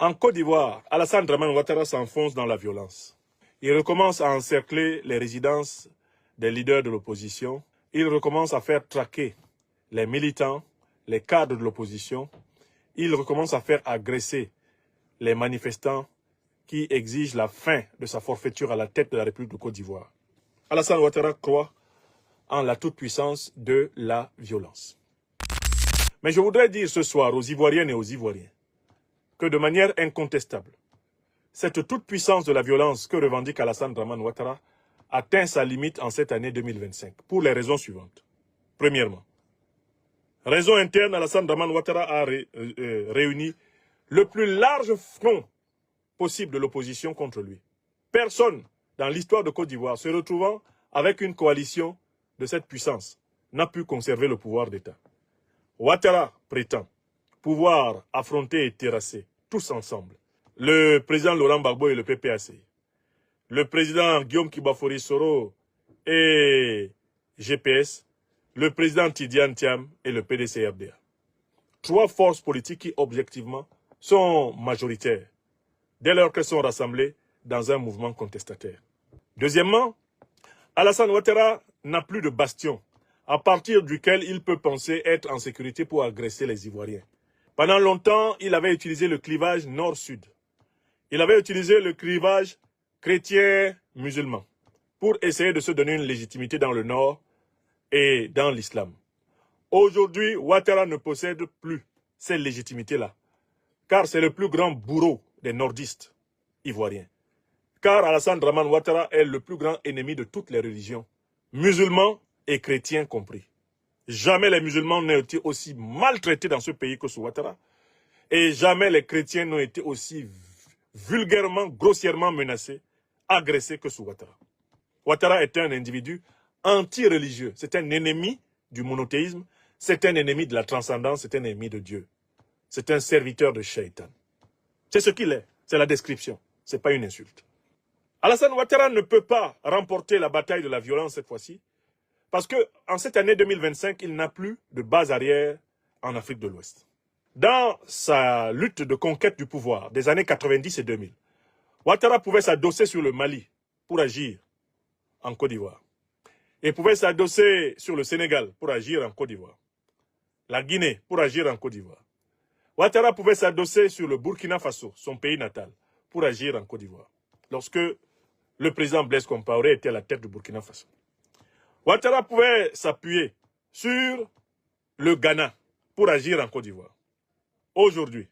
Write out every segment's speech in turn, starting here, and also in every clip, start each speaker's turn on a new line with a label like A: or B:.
A: En Côte d'Ivoire, Alassane Dramane Ouattara s'enfonce dans la violence. Il recommence à encercler les résidences des leaders de l'opposition. Il recommence à faire traquer les militants, les cadres de l'opposition. Il recommence à faire agresser les manifestants qui exigent la fin de sa forfaiture à la tête de la République de Côte d'Ivoire. Alassane Ouattara croit en la toute-puissance de la violence. Mais je voudrais dire ce soir aux Ivoiriennes et aux Ivoiriens que de manière incontestable, cette toute-puissance de la violence que revendique Alassane Dramane Ouattara atteint sa limite en cette année 2025, pour les raisons suivantes. Premièrement, raison interne, Alassane Dramane Ouattara a réuni le plus large front possible de l'opposition contre lui. Personne dans l'histoire de Côte d'Ivoire se retrouvant avec une coalition de cette puissance n'a pu conserver le pouvoir d'État. Ouattara prétend pouvoir affronter et terrasser tous ensemble le président Laurent Gbagbo et le PPAC, le président Guillaume Kibafori Soro et GPS, le président Tidiane Thiam et le PDC-RDA. Trois forces politiques qui, objectivement, sont majoritaires dès lors qu'elles sont rassemblées dans un mouvement contestataire. Deuxièmement, Alassane Ouattara n'a plus de bastion à partir duquel il peut penser être en sécurité pour agresser les Ivoiriens. Pendant longtemps, il avait utilisé le clivage nord-sud. Il avait utilisé le clivage chrétien-musulman pour essayer de se donner une légitimité dans le nord et dans l'islam. Aujourd'hui, Ouattara ne possède plus cette légitimité-là, car c'est le plus grand bourreau des nordistes ivoiriens. Car Alassane Dramane Ouattara est le plus grand ennemi de toutes les religions, musulmans et chrétiens compris. Jamais les musulmans n'ont été aussi maltraités dans ce pays que sous Ouattara, et jamais les chrétiens n'ont été aussi vulgairement, grossièrement menacés, agressés que sous Ouattara. Ouattara est un individu anti-religieux, c'est un ennemi du monothéisme, c'est un ennemi de la transcendance, c'est un ennemi de Dieu. C'est un serviteur de Shaitan. C'est ce qu'il est, c'est la description, ce n'est pas une insulte. Alassane Ouattara ne peut pas remporter la bataille de la violence cette fois-ci, parce qu'en cette année 2025, il n'a plus de base arrière en Afrique de l'Ouest. Dans sa lutte de conquête du pouvoir des années 90 et 2000, Ouattara pouvait s'adosser sur le Mali pour agir en Côte d'Ivoire. Et pouvait s'adosser sur le Sénégal pour agir en Côte d'Ivoire. La Guinée pour agir en Côte d'Ivoire. Ouattara pouvait s'adosser sur le Burkina Faso, son pays natal, pour agir en Côte d'Ivoire. Lorsque le président Blaise Compaoré était à la tête du Burkina Faso. Ouattara pouvait s'appuyer sur le Ghana pour agir en Côte d'Ivoire. Aujourd'hui,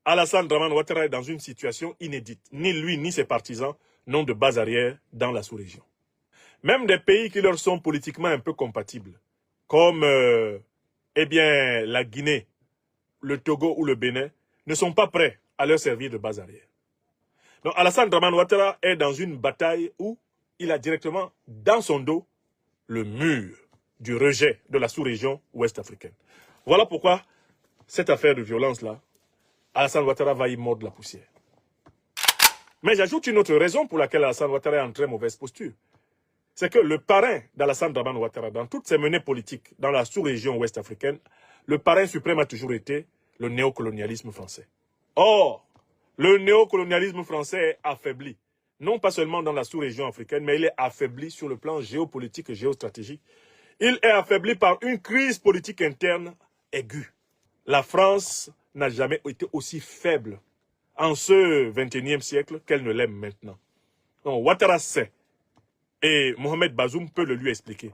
A: Alassane Dramane Ouattara est dans une situation inédite. Ni lui ni ses partisans n'ont de base arrière dans la sous-région. Même des pays qui leur sont politiquement un peu compatibles, comme la Guinée, le Togo ou le Bénin, ne sont pas prêts à leur servir de base arrière. Donc Alassane Dramane Ouattara est dans une bataille où il a directement dans son dos le mur du rejet de la sous-région ouest-africaine. Voilà pourquoi cette affaire de violence-là, Alassane Ouattara va y mordre la poussière. Mais j'ajoute une autre raison pour laquelle Alassane Ouattara est en très mauvaise posture. C'est que le parrain d'Alassane Dramane Ouattara, dans toutes ses menées politiques dans la sous-région ouest-africaine, le parrain suprême a toujours été le néocolonialisme français. Or, le néocolonialisme français est affaibli, non pas seulement dans la sous-région africaine, mais il est affaibli sur le plan géopolitique et géostratégique. Il est affaibli par une crise politique interne aiguë. La France n'a jamais été aussi faible en ce XXIe siècle qu'elle ne l'est maintenant. Donc, Ouattara sait, et Mohamed Bazoum peut le lui expliquer,